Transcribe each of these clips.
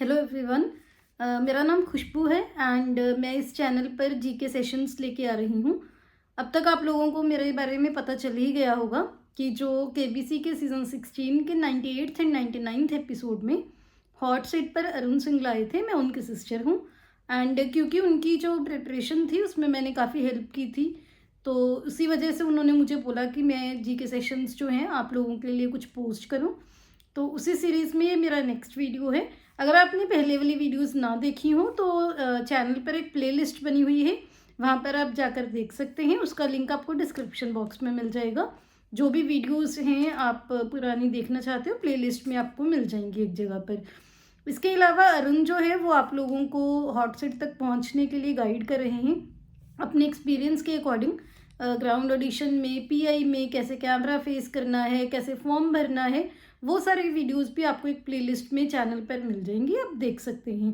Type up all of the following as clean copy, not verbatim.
Hello everyone. मेरा नाम खुशबू है एंड मैं इस चैनल पर जीके सेशंस लेके आ रही हूँ। अब तक आप लोगों को मेरे बारे में पता चल ही गया होगा कि जो केबीसी के सीज़न 16 के 98th एंड 99th एपिसोड में हॉट सीट पर अरुण सिंह आए थे, मैं उनकी सिस्टर हूँ। एंड क्योंकि उनकी जो प्रिपरेशन थी उसमें मैंने काफ़ी हेल्प की थी, तो उसी वजह से उन्होंने मुझे बोला कि मैं जीके सेशंस जो हैं आप लोगों के लिए कुछ पोस्ट करूँ। तो उसी सीरीज़ में ये मेरा नेक्स्ट वीडियो है। अगर आपने पहले वाली वीडियोस ना देखी हो तो चैनल पर एक प्लेलिस्ट बनी हुई है, वहाँ पर आप जाकर देख सकते हैं। उसका लिंक आपको डिस्क्रिप्शन बॉक्स में मिल जाएगा। जो भी वीडियोस हैं आप पुरानी देखना चाहते हो प्लेलिस्ट में आपको मिल जाएंगी एक जगह पर। इसके अलावा अरुण जो है वो आप लोगों को हॉट सीट तक पहुँचने के लिए गाइड कर रहे हैं अपने एक्सपीरियंस के अकॉर्डिंग। ग्राउंड ऑडिशन में, पीआई में कैसे कैमरा फेस करना है, कैसे फॉर्म भरना है, वो सारे वीडियोस भी आपको एक प्लेलिस्ट में चैनल पर मिल जाएंगी, आप देख सकते हैं।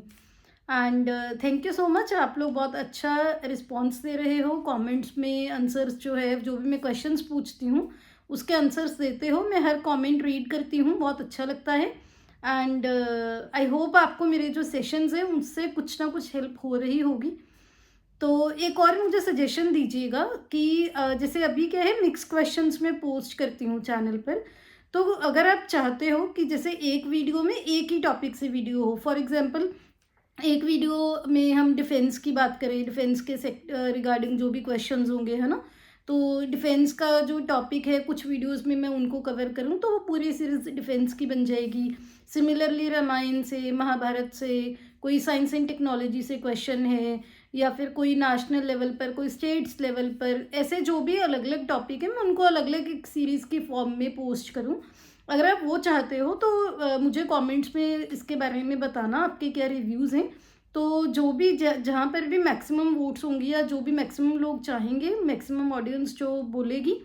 And thank you so much, आप लोग बहुत अच्छा रिस्पॉन्स दे रहे हो। कमेंट्स में आंसर्स जो है, जो भी मैं क्वेश्चंस पूछती हूँ उसके आंसर्स देते हो। मैं हर कमेंट रीड करती हूँ, बहुत अच्छा लगता है। एंड आई होप आपको मेरे जो सेशंस हैं उनसे कुछ ना कुछ हेल्प हो रही होगी। तो एक और मुझे सजेशन दीजिएगा कि जैसे अभी क्या है, मिक्स क्वेश्चंस में पोस्ट करती हूँ चैनल पर। तो अगर आप चाहते हो कि जैसे एक वीडियो में एक ही टॉपिक से वीडियो हो, फॉर एग्जांपल एक वीडियो में हम डिफेंस की बात करें, डिफेंस के रिगार्डिंग जो भी क्वेश्चंस होंगे, है ना, तो डिफेंस का जो टॉपिक है कुछ वीडियोस में मैं उनको कवर करूँ तो वो पूरी सीरीज डिफेंस की बन जाएगी। सिमिलरली रामायण से, महाभारत से, कोई साइंस एंड टेक्नोलॉजी से क्वेश्चन है, या फिर कोई नेशनल लेवल पर, कोई स्टेट्स लेवल पर, ऐसे जो भी अलग अलग टॉपिक है मैं उनको अलग अलग एक सीरीज़ की फॉर्म में पोस्ट करूँ। अगर आप वो चाहते हो तो मुझे कमेंट्स में इसके बारे में बताना आपके क्या रिव्यूज़ हैं। तो जो भी जहाँ पर भी मैक्सिमम वोट्स होंगी या जो भी मैक्सिमम लोग चाहेंगे, मैक्सिमम ऑडियंस जो बोलेगी,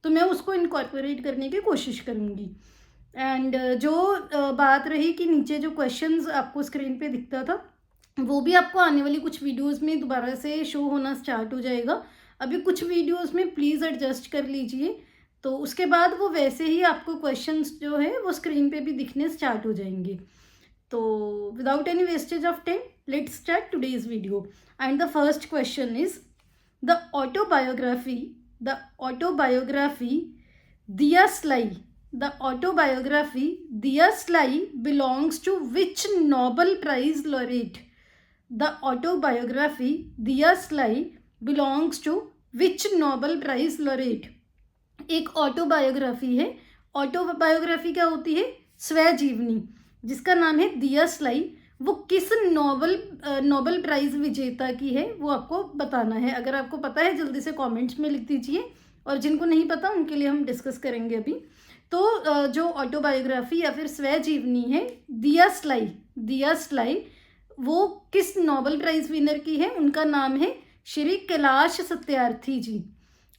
तो मैं उसको इनकॉर्पोरेट करने की कोशिश करूँगी। एंड जो बात रही कि नीचे जो क्वेश्चंस आपको स्क्रीन पे दिखता था, वो भी आपको आने वाली कुछ वीडियोस में दोबारा से शो होना स्टार्ट हो जाएगा। अभी कुछ वीडियोस में प्लीज़ एडजस्ट कर लीजिए, तो उसके बाद वो वैसे ही आपको क्वेश्चंस जो है वो स्क्रीन पे भी दिखने स्टार्ट हो जाएंगे। तो without any wastage of time, let's start today's video. And the first question is the autobiography the autobiography दिया sly The autobiography Diya Sly belongs to which Nobel Prize laureate? The autobiography Diya Sly belongs to which Nobel Prize laureate? एक autobiography है। Autobiography क्या होती है? स्वजीवनी, जिसका नाम है दिया स्लाई। वो किस नोबेल प्राइज विजेता की है वो आपको बताना है। अगर आपको पता है जल्दी से कमेंट्स में लिख दीजिए, और जिनको नहीं पता उनके लिए हम डिस्कस करेंगे अभी। तो जो ऑटोबायोग्राफी या फिर स्वजीवनी है दिया स्लाई वो किस नोबेल प्राइज विनर की है? उनका नाम है श्री कैलाश सत्यार्थी जी।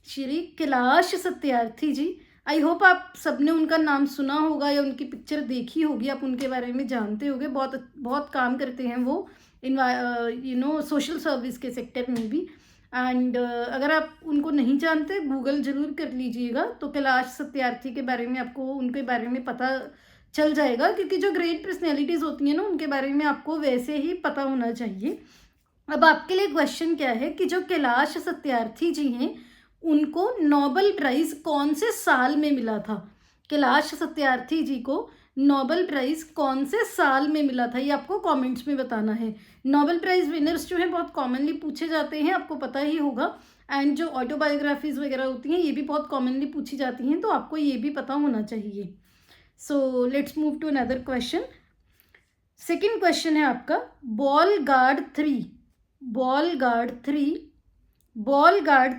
श्री कैलाश सत्यार्थी जी। आई होप आप सबने उनका नाम सुना होगा या उनकी पिक्चर देखी होगी, आप उनके बारे में जानते होंगे। बहुत बहुत काम करते हैं वो सोशल सर्विस के सेक्टर में भी। एंड अगर आप उनको नहीं जानते, गूगल ज़रूर कर लीजिएगा, तो कैलाश सत्यार्थी के बारे में आपको, उनके बारे में पता चल जाएगा। क्योंकि जो ग्रेट पर्सनैलिटीज़ होती हैं ना, उनके बारे में आपको वैसे ही पता होना चाहिए। अब आपके लिए क्वेश्चन क्या है कि जो कैलाश सत्यार्थी जी हैं उनको नोबेल प्राइज़ कौन से साल में मिला था? कैलाश सत्यार्थी जी को नोबेल प्राइज़ कौन से साल में मिला था, ये आपको कमेंट्स में बताना है। नोबेल प्राइज़ विनर्स जो हैं बहुत कॉमनली पूछे जाते हैं, आपको पता ही होगा। एंड जो ऑटोबायोग्राफीज़ वगैरह होती हैं ये भी बहुत कॉमनली पूछी जाती हैं, तो आपको ये भी पता होना चाहिए। So let's move to another question. Second question है आपका, Bollgard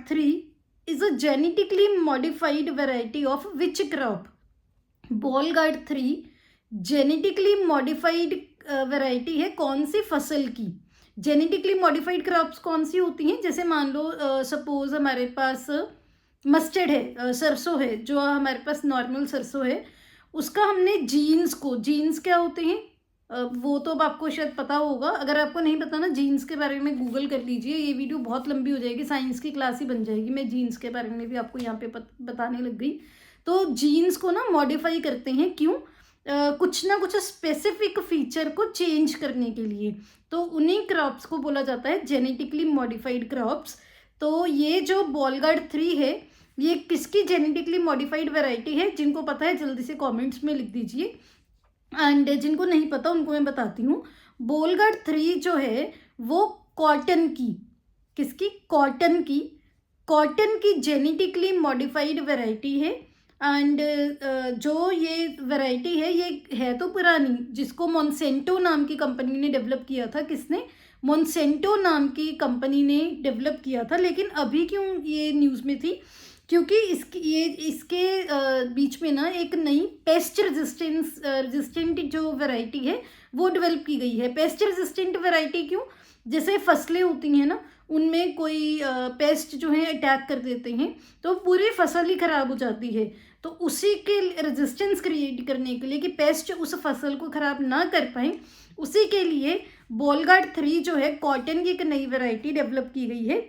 three is a genetically modified variety of which crop? Bollgard 3 genetically modified variety है कौन सी फसल की? जेनेटिकली मॉडिफाइड क्रॉप्स कौन सी होती हैं? जैसे मान लो सपोज हमारे पास मस्टर्ड है, सरसों है, जो हमारे पास नॉर्मल सरसों है, उसका हमने जीन्स क्या होते हैं वो तो अब आपको शायद पता होगा। अगर आपको नहीं पता ना, जीन्स के बारे में गूगल कर लीजिए। ये वीडियो बहुत लंबी हो जाएगी, साइंस की क्लास ही बन जाएगी। मैं जीन्स के बारे में भी आपको यहाँ पे बताने लग गई। तो जीन्स को ना मॉडिफाई करते हैं, क्यों? कुछ ना कुछ स्पेसिफिक फीचर को चेंज करने के लिए, तो उन्हीं क्रॉप्स को बोला जाता है जेनेटिकली मॉडिफाइड क्रॉप्स। तो ये जो बॉलगार्ड 3 है ये किसकी जेनेटिकली मॉडिफाइड वैरायटी है? जिनको पता है जल्दी से कमेंट्स में लिख दीजिए, एंड जिनको नहीं पता उनको मैं बताती हूँ। बॉलगार्ड 3 जो है वो कॉटन की, किसकी? कॉटन की जेनेटिकली मॉडिफाइड वैरायटी है। एंड जो ये वैरायटी है ये है तो पुरानी, जिसको मोनसेंटो नाम की कंपनी ने डेवलप किया था। किसने? मोनसेंटो नाम की कंपनी ने डेवलप किया था। लेकिन अभी क्यों ये न्यूज़ में थी? क्योंकि इसके बीच में ना एक नई पेस्ट रेजिस्टेंट जो वैरायटी है वो डेवलप की गई है। पेस्ट रेजिस्टेंट वैरायटी क्यों? जैसे फसलें होती हैं ना, उनमें कोई पेस्ट जो है अटैक कर देते हैं तो पूरी फसल ही खराब हो जाती है। तो उसी के रेजिस्टेंस क्रिएट करने के लिए कि पेस्ट उस फसल को खराब ना कर पाए, उसी के लिए बॉलगार्ड 3 जो है कॉटन की एक नई वैरायटी डेवलप की गई है।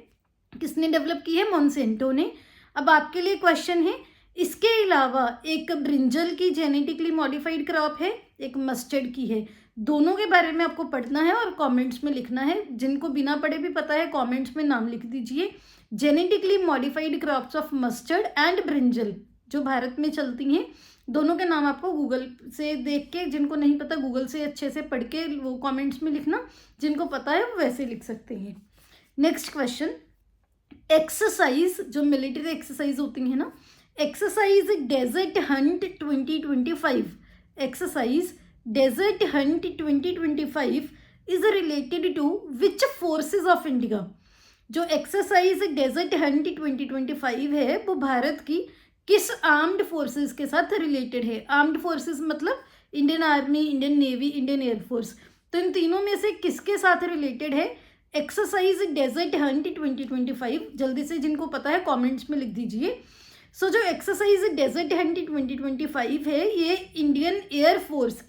किसने डेवलप की है? मोनसेंटो ने। अब आपके लिए क्वेश्चन है, इसके अलावा एक ब्रिंजल की जेनेटिकली मॉडिफाइड क्रॉप है, एक मस्टर्ड की है। दोनों के बारे में आपको पढ़ना है और कमेंट्स में लिखना है। जिनको बिना पढ़े भी पता है कमेंट्स में नाम लिख दीजिए। Genetically modified crops of mustard and brinjal जो भारत में चलती हैं, दोनों के नाम आपको गूगल से देख के, जिनको नहीं पता गूगल से अच्छे से पढ़ के वो कमेंट्स में लिखना, जिनको पता है वो वैसे लिख सकते हैं। नेक्स्ट क्वेश्चन, एक्सरसाइज जो मिलिट्री एक्सरसाइज होती है ना, exercise desert hunt 2025, exercise desert hunt 2025 is related to which forces of India. जो एक्सरसाइज डेजर्ट हंट 2025 है वो भारत की किस आर्म्ड फोर्सेस के साथ रिलेटेड है? आर्म्ड फोर्सेस मतलब Indian army, Indian navy, Indian air force. तो इन तीनों में से किसके साथ रिलेटेड है एक्सरसाइज डेजर्ट हंट 2025? जल्दी से जिनको पता है कमेंट्स में लिख दीजिए। सो जो एक्सरसाइज डेजर्ट हंट 2025 है ये इंडियन एयरफोर्स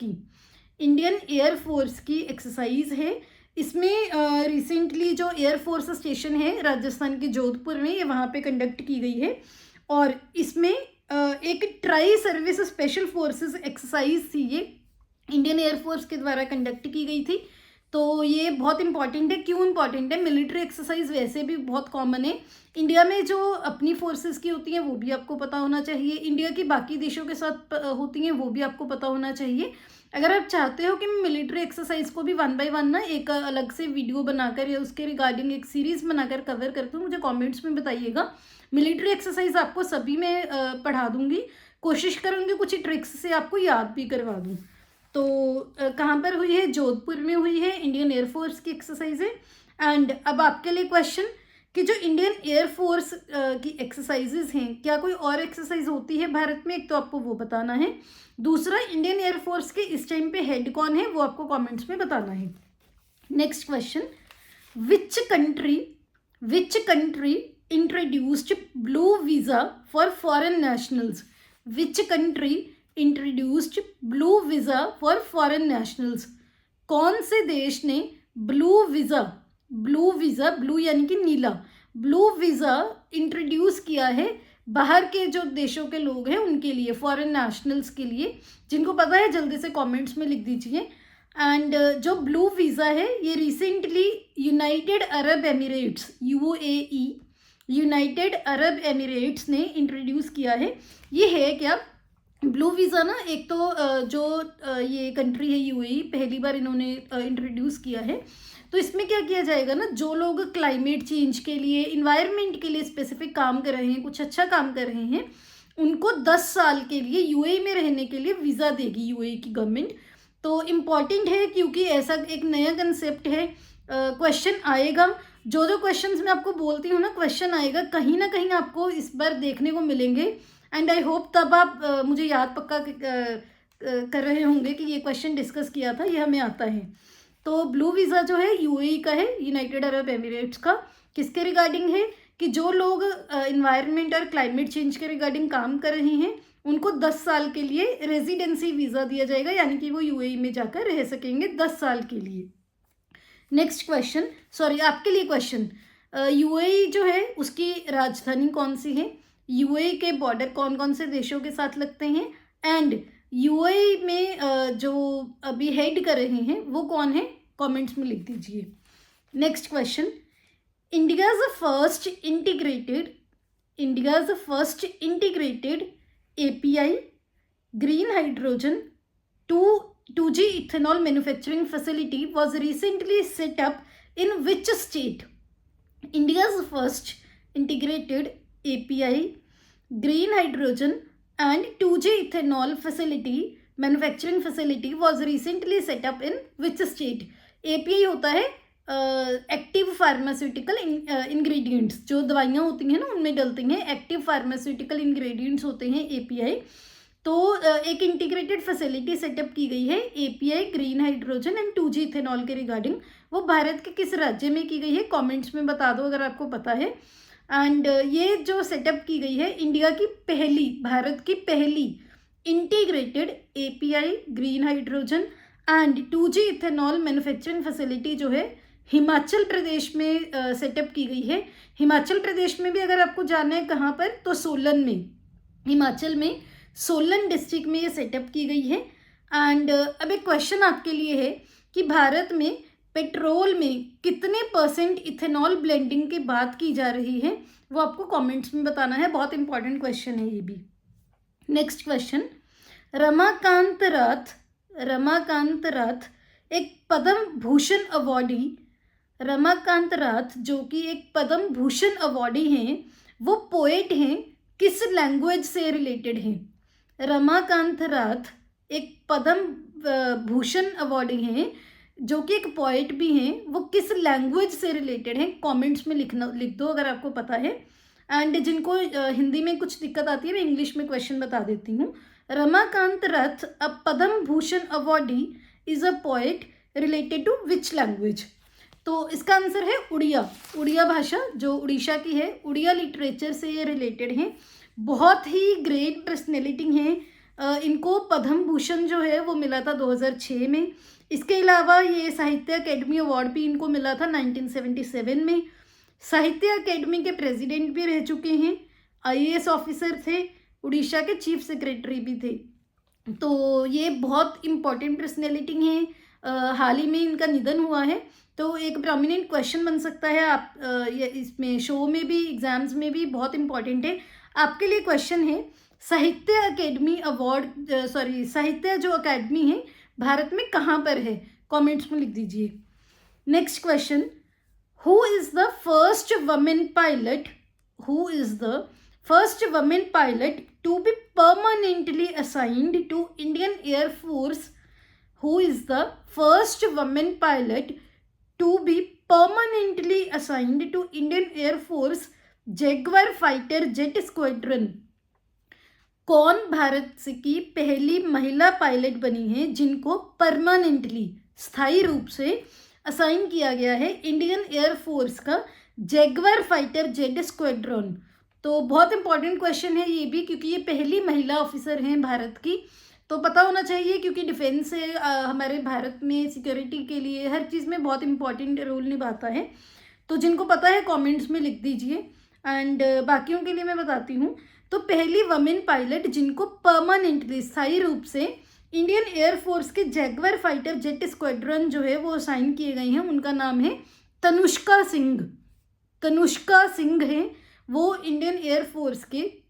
की एक्सरसाइज है। इसमें रिसेंटली जो एयरफोर्स स्टेशन है राजस्थान के जोधपुर में, ये वहाँ पे कंडक्ट की गई है। और इसमें एक tri service special forces exercise थी, ये इंडियन एयरफोर्स के द्वारा कंडक्ट की गई थी। तो ये बहुत इंपॉर्टेंट है। क्यों इंपॉर्टेंट है? मिलिट्री एक्सरसाइज वैसे भी बहुत कॉमन है इंडिया में, जो अपनी फोर्सेस की होती हैं वो भी आपको पता होना चाहिए, इंडिया की बाकी देशों के साथ होती हैं वो भी आपको पता होना चाहिए। अगर आप चाहते हो कि मैं मिलिट्री एक्सरसाइज को भी 1 बाय 1 ना एक अलग से वीडियो बनाकर या उसके रिगार्डिंग एक सीरीज़ बनाकर कवर करती हूँ, मुझे कॉमेंट्स में बताइएगा। मिलिट्री एक्सरसाइज आपको सभी में पढ़ा दूंगी, कोशिश करूँगी कुछ ट्रिक्स से आपको याद भी करवा दूँ। तो कहाँ पर हुई है? जोधपुर में हुई है, इंडियन एयरफोर्स की एक्सरसाइज है। एंड अब आपके लिए क्वेश्चन कि जो इंडियन एयरफोर्स की एक्सरसाइजेज हैं, क्या कोई और एक्सरसाइज होती है भारत में? एक तो आपको वो बताना है, दूसरा इंडियन एयरफोर्स के इस टाइम पे हेड कौन है वो आपको कमेंट्स में बताना है। Next question, which country introduced blue visa for foreign nationals? Which country introduced blue visa for foreign nationals? कौन से देश ने ब्लू वीज़ा, ब्लू यानी कि नीला, ब्लू वीज़ा इंट्रोड्यूस किया है बाहर के जो देशों के लोग हैं उनके लिए, फॉरेन नेशनल्स के लिए? जिनको पता है जल्दी से कमेंट्स में लिख दीजिए। एंड जो ब्लू वीज़ा है ये recently United Arab Emirates, UAE, United Arab Emirates ने इंट्रोड्यूस किया है। ये है क्या ब्लू वीज़ा ना? एक तो जो ये कंट्री है UAE, पहली बार इन्होंने इंट्रोड्यूस किया है। तो इसमें क्या किया जाएगा ना, जो लोग क्लाइमेट चेंज के लिए, इन्वायरमेंट के लिए स्पेसिफिक काम कर रहे हैं, कुछ अच्छा काम कर रहे हैं, उनको 10 साल के लिए UAE में रहने के लिए वीज़ा देगी UAE की गवर्नमेंट। तो इम्पॉर्टेंट है क्योंकि ऐसा एक नया कंसेप्ट है। क्वेश्चन आएगा, जो क्वेश्चंस मैं आपको बोलती हूँ ना, क्वेश्चन आएगा कहीं ना कहीं आपको इस बार देखने को मिलेंगे। एंड आई होप तब आप मुझे याद पक्का कर रहे होंगे कि ये क्वेश्चन डिस्कस किया था, ये हमें आता है। तो ब्लू वीज़ा जो है UAE का है, यूनाइटेड अरब एमिरेट्स का। किसके रिगार्डिंग है? कि जो लोग इन्वायरमेंट और क्लाइमेट चेंज के रिगार्डिंग काम कर रहे हैं उनको 10 साल के लिए रेजिडेंसी वीज़ा दिया जाएगा, यानी कि वो UAE में जाकर रह सकेंगे 10 साल के लिए। नेक्स्ट क्वेश्चन, सॉरी आपके लिए क्वेश्चन, UAE जो है उसकी राजधानी कौन सी है? UAE के बॉर्डर कौन कौन से देशों के साथ लगते हैं? एंड यूएई में जो अभी हेड कर रहे हैं वो कौन है, कमेंट्स में लिख दीजिए। Next question, India is the first integrated API green hydrogen 2G ethanol manufacturing facility was recently set up in which state? India's first integrated API, green hydrogen and 2G ethanol manufacturing facility was recently set up in which state? API होता है active pharmaceutical ingredients, जो दवाइयाँ होती हैं ना उनमें डलती हैं, एक्टिव फार्मास्यूटिकल इंग्रेडिएंट्स होते हैं API। तो एक इंटीग्रेटेड फैसिलिटी सेटअप की गई है API green hydrogen and 2G ethanol के रिगार्डिंग। वो भारत के किस राज्य में की गई है, कमेंट्स में बता दो अगर आपको पता है। एंड ये जो सेटअप की गई है भारत की पहली integrated API green hydrogen and 2G ethanol manufacturing facility जो है हिमाचल प्रदेश में सेटअप की गई है। हिमाचल प्रदेश में भी अगर आपको जानना है कहाँ पर, तो सोलन में, हिमाचल में सोलन डिस्ट्रिक्ट में ये सेटअप की गई है। एंड अब एक क्वेश्चन आपके लिए है कि भारत में पेट्रोल में कितने % इथेनॉल ब्लेंडिंग की बात की जा रही है, वो आपको कमेंट्स में बताना है। बहुत इंपॉर्टेंट क्वेश्चन है ये भी। नेक्स्ट क्वेश्चन, रमाकांत रथ एक पद्म भूषण अवॉर्डी, रमाकांत रथ जो कि एक पद्म भूषण अवॉर्डी हैं, वो पोएट हैं, किस लैंग्वेज से रिलेटेड हैं? रमाकांत रथ एक पद्म भूषण अवॉर्डी हैं जो कि एक पोएट भी हैं, वो किस लैंग्वेज से रिलेटेड हैं? कमेंट्स में लिख दो अगर आपको पता है। एंड जिनको हिंदी में कुछ दिक्कत आती है मैं इंग्लिश में क्वेश्चन बता देती हूँ। Ramakant Rath a Padma Bhushan awardee is a poet related to which language? तो इसका आंसर है उड़िया भाषा, जो उड़ीसा की है, उड़िया लिटरेचर से ये रिलेटेड हैं। बहुत ही ग्रेट पर्सनैलिटी हैं। इनको पद्म भूषण जो है वो मिला था 2006 में। इसके अलावा ये साहित्य अकेडमी अवार्ड भी इनको मिला था 1977 में। साहित्य अकेडमी के प्रेसिडेंट भी रह चुके हैं, IAS ऑफिसर थे, उड़ीसा के चीफ सेक्रेटरी भी थे। तो ये बहुत इम्पॉर्टेंट पर्सनैलिटी हैं। हाल ही में इनका निधन हुआ है, तो एक प्रोमिनेंट क्वेश्चन बन सकता है आप ये इसमें शो में भी, एग्जाम्स में भी बहुत इंपॉर्टेंट है। आपके लिए क्वेश्चन है, साहित्य अकेडमी अवार्ड साहित्य जो अकेडमी है भारत में कहाँ पर है? कमेंट्स में लिख दीजिए। Next question, who is the first women pilot to be permanently assigned to Indian air force? Who is the first women pilot to be permanently assigned to Indian air force Jaguar fighter jet squadron? कौन भारत से की पहली महिला pilot बनी है जिनको permanently, स्थायी रूप से असाइन किया गया है इंडियन एयरफोर्स का जैगवार फाइटर जेट स्क्वाड्रन? तो बहुत इंपॉर्टेंट क्वेश्चन है ये भी, क्योंकि ये पहली महिला ऑफिसर हैं भारत की, तो पता होना चाहिए, क्योंकि डिफेंस से हमारे भारत में सिक्योरिटी के लिए हर चीज़ में बहुत इंपॉर्टेंट रोल निभाता है। तो जिनको पता है कमेंट्स में लिख दीजिए। एंड बाकियों के लिए मैं बताती हूँ। तो पहली वमेन पायलट जिनको परमानेंटली, स्थायी रूप से इंडियन एयरफोर्स के जैगवार फाइटर जेट स्क्वाड्रन जो है वो असाइन किए गए हैं, उनका नाम है तनुष्का सिंह हैं। वो इंडियन एयरफोर्स के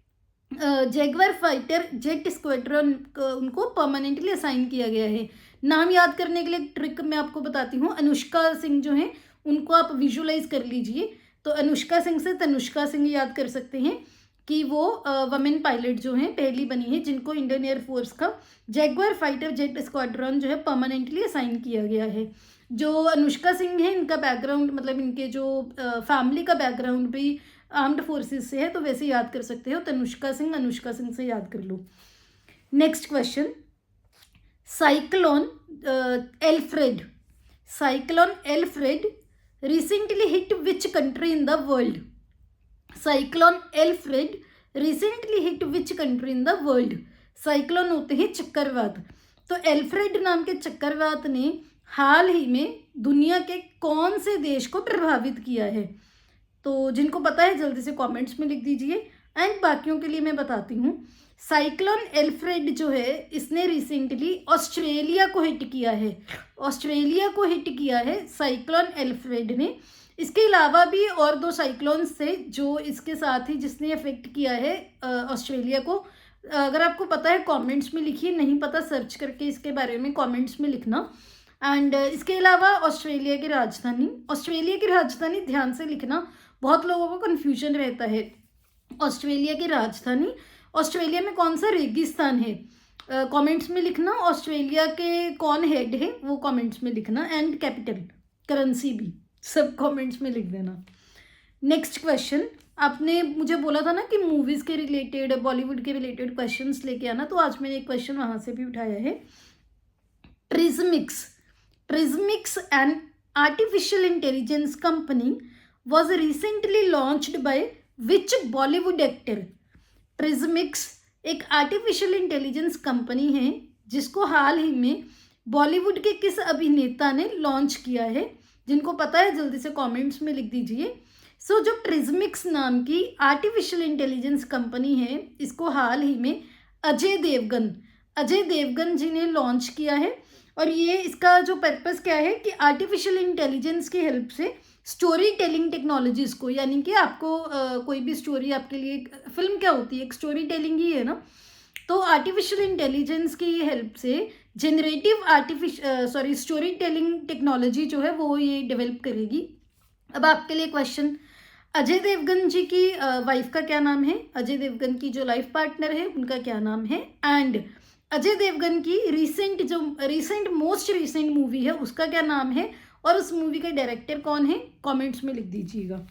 जैगवार फाइटर जेट स्क्वाड्रन उनको परमानेंटली असाइन किया गया है। नाम याद करने के लिए ट्रिक मैं आपको बताती हूँ। अनुष्का सिंह जो हैं उनको आप विजुलाइज कर लीजिए, तो अनुष्का सिंह से तनुष्का सिंह याद कर सकते हैं कि वो वमेन पायलट जो हैं पहली बनी है जिनको इंडियन एयरफोर्स का जैगवार फाइटर जेट स्क्वाड्रन जो है परमानेंटली असाइन किया गया है। जो अनुष्का सिंह है इनका बैकग्राउंड, मतलब इनके जो फैमिली का बैकग्राउंड भी आर्म्ड फोर्सेस से है, तो वैसे याद कर सकते हो। तनुष्का सिंह अनुष्का सिंह से याद कर लो। Next question, cyclone Alfred recently hit which country in the world? Cyclone Alfred recently hit which country in the world? Cyclone होते हैं चक्रवात। तो एल्फ्रेड नाम के चक्रवात ने हाल ही में दुनिया के कौन से देश को प्रभावित किया है? तो जिनको पता है जल्दी से कमेंट्स में लिख दीजिए। एंड बाकियों के लिए मैं बताती हूँ। साइक्लोन एल्फ्रेड जो है इसने रिसेंटली ऑस्ट्रेलिया को हिट किया है, ऑस्ट्रेलिया को हिट किया है साइक्लोन एल्फ्रेड ने। इसके अलावा भी और 2 साइक्लोन्स थे जो इसके साथ ही जिसने अफेक्ट किया है ऑस्ट्रेलिया को। अगर आपको पता है कमेंट्स में लिखिए, नहीं पता सर्च करके इसके बारे में कमेंट्स में लिखना। एंड इसके अलावा ऑस्ट्रेलिया की राजधानी ध्यान से लिखना, बहुत लोगों को कन्फ्यूजन रहता है। ऑस्ट्रेलिया की राजधानी, ऑस्ट्रेलिया में कौन सा रेगिस्तान है, कमेंट्स में लिखना। ऑस्ट्रेलिया के कौन हेड है वो कमेंट्स में लिखना। एंड कैपिटल, करेंसी भी सब कमेंट्स में लिख देना। नेक्स्ट क्वेश्चन, आपने मुझे बोला था ना कि मूवीज़ के रिलेटेड, बॉलीवुड के रिलेटेड क्वेश्चंस लेके आना, तो आज मैंने एक क्वेश्चन वहाँ से भी उठाया है। Prismix, an artificial intelligence company, was recently launched by which Bollywood actor? Prismix एक आर्टिफिशियल इंटेलिजेंस कंपनी है जिसको हाल ही में बॉलीवुड के किस अभिनेता ने लॉन्च किया है? जिनको पता है जल्दी से कमेंट्स में लिख दीजिए। जो प्रिज्मिक्स नाम की आर्टिफिशियल इंटेलिजेंस कंपनी है, इसको हाल ही में अजय देवगन जी ने लॉन्च किया है। और ये इसका जो पर्पस क्या है कि आर्टिफिशियल इंटेलिजेंस की हेल्प से स्टोरी टेलिंग टेक्नोलॉजीज़ को, यानी कि आपको कोई भी स्टोरी, आपके लिए फिल्म क्या होती है, एक स्टोरी टेलिंग ही है ना, तो आर्टिफिशियल इंटेलिजेंस की हेल्प से जनरेटिव स्टोरी टेलिंग टेक्नोलॉजी जो है वो ये डेवलप करेगी। अब आपके लिए क्वेश्चन, अजय देवगन जी की वाइफ का क्या नाम है? अजय देवगन की जो लाइफ पार्टनर है उनका क्या नाम है? एंड अजय देवगन की मोस्ट रिसेंट मूवी है उसका क्या नाम है? और उस मूवी का डायरेक्टर कौन है? कमेंट्स में लिख दीजिएगा।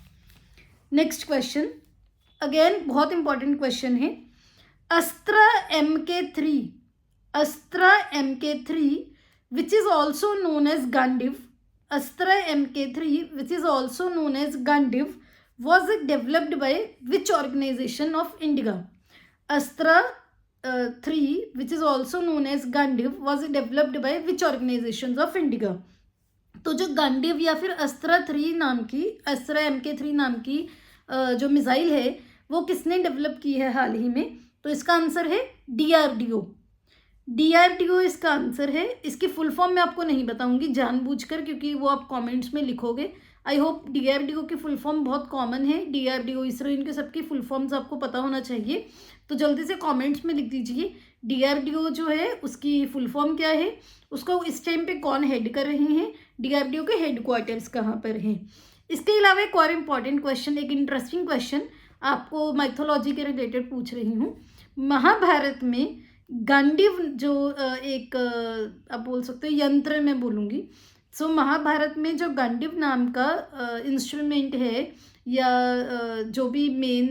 नेक्स्ट क्वेश्चन, अगेन बहुत इंपॉर्टेंट क्वेश्चन है। अस्त्रा MK3 which is also known as Gandiv, Astra MK3 which is also known as Gandiv was developed by which organization of India? Astra 3 which is also known as Gandiv was developed by which organizations of India? तो जो गांडिव या फिर अस्त्रा MK3 नाम की जो missile है वो किसने डेवलप की है हाल ही में? तो इसका आंसर है DRDO इसका आंसर है। इसकी फुल फॉर्म मैं आपको नहीं बताऊंगी जानबूझकर, क्योंकि वो आप कमेंट्स में लिखोगे। आई होप DRDO की फुल फॉर्म बहुत कॉमन है, DRDO, इसरो, इनके सबकी फुल फॉर्म्स आपको पता होना चाहिए। तो जल्दी से कमेंट्स में लिख दीजिए DRDO जो है उसकी फुल फॉर्म क्या है, उसको इस टाइम पे कौन हेड कर रहे हैं, DRDO के हेड क्वार्टर्स कहाँ पर हैं। इसके अलावा एक और इम्पॉर्टेंट क्वेश्चन, एक इंटरेस्टिंग क्वेश्चन आपको माइथोलॉजी के रिलेटेड पूछ रही हूँ। महाभारत में गांडिव जो एक आप बोल सकते हो यंत्र में बोलूँगी। महाभारत में जो गांडिव नाम का इंस्ट्रूमेंट है या जो भी मेन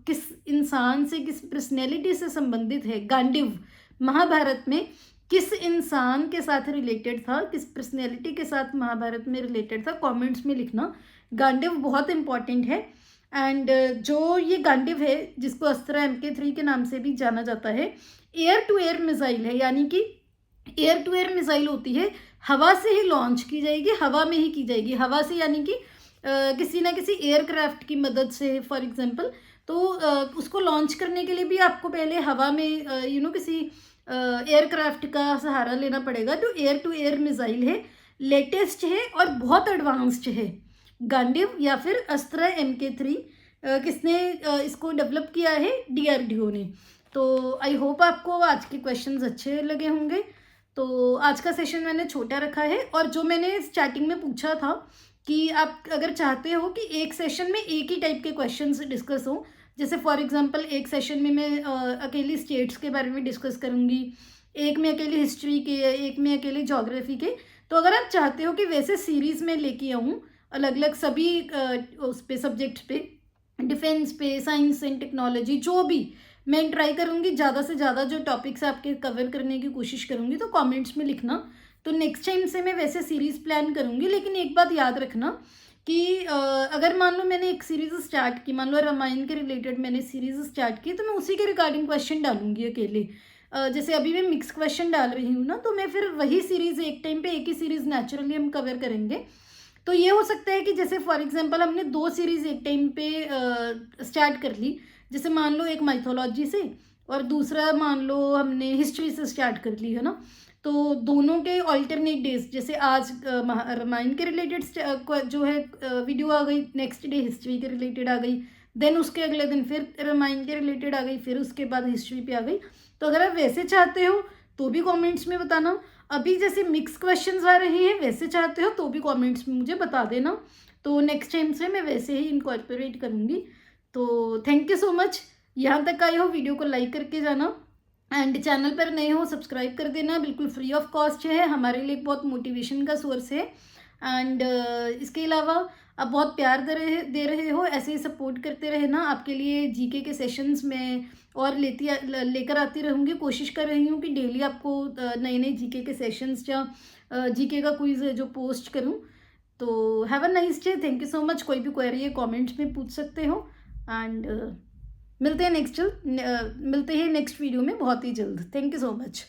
किस इंसान से, किस पर्सनैलिटी से संबंधित है, गांडिव महाभारत में किस इंसान के साथ रिलेटेड था, किस पर्सनैलिटी के साथ महाभारत में रिलेटेड था, कमेंट्स में लिखना। गांडिव बहुत इंपॉर्टेंट है। एंड जो ये गांडिव है जिसको अस्त्रा MK3 के नाम से भी जाना जाता है, एयर टू एयर मिसाइल है, यानी कि एयर टू एयर मिसाइल होती है, हवा से ही लॉन्च की जाएगी, हवा में ही की जाएगी। हवा से यानी कि किसी ना किसी एयरक्राफ्ट की मदद से, फॉर एग्जांपल। तो उसको लॉन्च करने के लिए भी आपको पहले हवा में किसी एयरक्राफ्ट का सहारा लेना पड़ेगा। तो एयर टू एयर मिसाइल है, लेटेस्ट है और बहुत एडवांस्ड है गांडिव या फिर अस्त्रा MK3। किसने इसको डेवलप किया है? DRDO ने। तो आई होप आपको आज के क्वेश्चंस अच्छे लगे होंगे। तो आज का सेशन मैंने छोटा रखा है, और जो मैंने स्टार्टिंग में पूछा था कि आप अगर चाहते हो कि एक सेशन में एक ही टाइप के क्वेश्चंस डिस्कस हो, जैसे फॉर एग्जांपल एक सेशन में मैं अकेली स्टेट्स के बारे में डिस्कस करूँगी, एक में अकेली हिस्ट्री के, एक में अकेली ज्योग्राफी के। तो अगर आप चाहते हो कि वैसे सीरीज़ में लेके आऊँ अलग अलग सभी उस पे सब्जेक्ट्स पे, डिफेंस पे, साइंस एंड टेक्नोलॉजी, जो भी मैं ट्राई करूँगी ज़्यादा से ज़्यादा जो टॉपिक्स आपके कवर करने की कोशिश करूँगी। तो कमेंट्स में लिखना। तो नेक्स्ट टाइम से मैं वैसे सीरीज़ प्लान करूँगी। लेकिन एक बात याद रखना कि अगर मान लो मैंने एक सीरीज़ स्टार्ट की, मान लो रामायण के रिलेटेड मैंने सीरीज़ स्टार्ट की, तो मैं उसी के रिगार्डिंग क्वेश्चन डालूंगी अकेले। जैसे अभी मैं मिक्स क्वेश्चन डाल रही हूँ ना, तो मैं फिर वही सीरीज़ एक टाइम पे एक ही सीरीज़ नेचुरली हम कवर करेंगे। तो ये हो सकता है कि जैसे फॉर एग्जांपल हमने 2 सीरीज़ एक टाइम पे स्टार्ट कर ली, जैसे मान लो एक माइथोलॉजी से और दूसरा मान लो हमने हिस्ट्री से स्टार्ट कर ली है ना, तो दोनों के ऑल्टरनेट डेज, जैसे आज रामायण के रिलेटेड जो है वीडियो आ गई, नेक्स्ट डे हिस्ट्री के रिलेटेड आ गई, देन उसके अगले दिन फिर रामायण के रिलेटेड आ गई, फिर उसके बाद हिस्ट्री पे आ गई। तो अगर आप वैसे चाहते हो तो भी कमेंट्स में बताना। अभी जैसे मिक्स क्वेश्चंस आ रहे हैं वैसे चाहते हो तो भी कमेंट्स में मुझे बता देना, तो नेक्स्ट टाइम से मैं वैसे ही इनकॉर्पोरेट करूँगी। तो थैंक यू सो मच, यहाँ तक आए हो वीडियो को लाइक करके जाना, एंड चैनल पर नए हो सब्सक्राइब कर देना, बिल्कुल फ्री ऑफ कॉस्ट है, हमारे लिए बहुत मोटिवेशन का सोर्स है। एंड इसके अलावा आप बहुत प्यार दे रहे हो, ऐसे ही सपोर्ट करते रहना। आपके लिए जीके के सेशंस में और लेकर आती रहूँगी, कोशिश कर रही हूँ कि डेली आपको नए नए जीके के सेशंस या जीके का क्विज जो पोस्ट करूँ। तो have a nice day, thank you so much. कोई भी क्वेरी है कमेंट्स में पूछ सकते हो, एंड मिलते हैं नेक्स्ट वीडियो में बहुत ही जल्द। Thank you so much.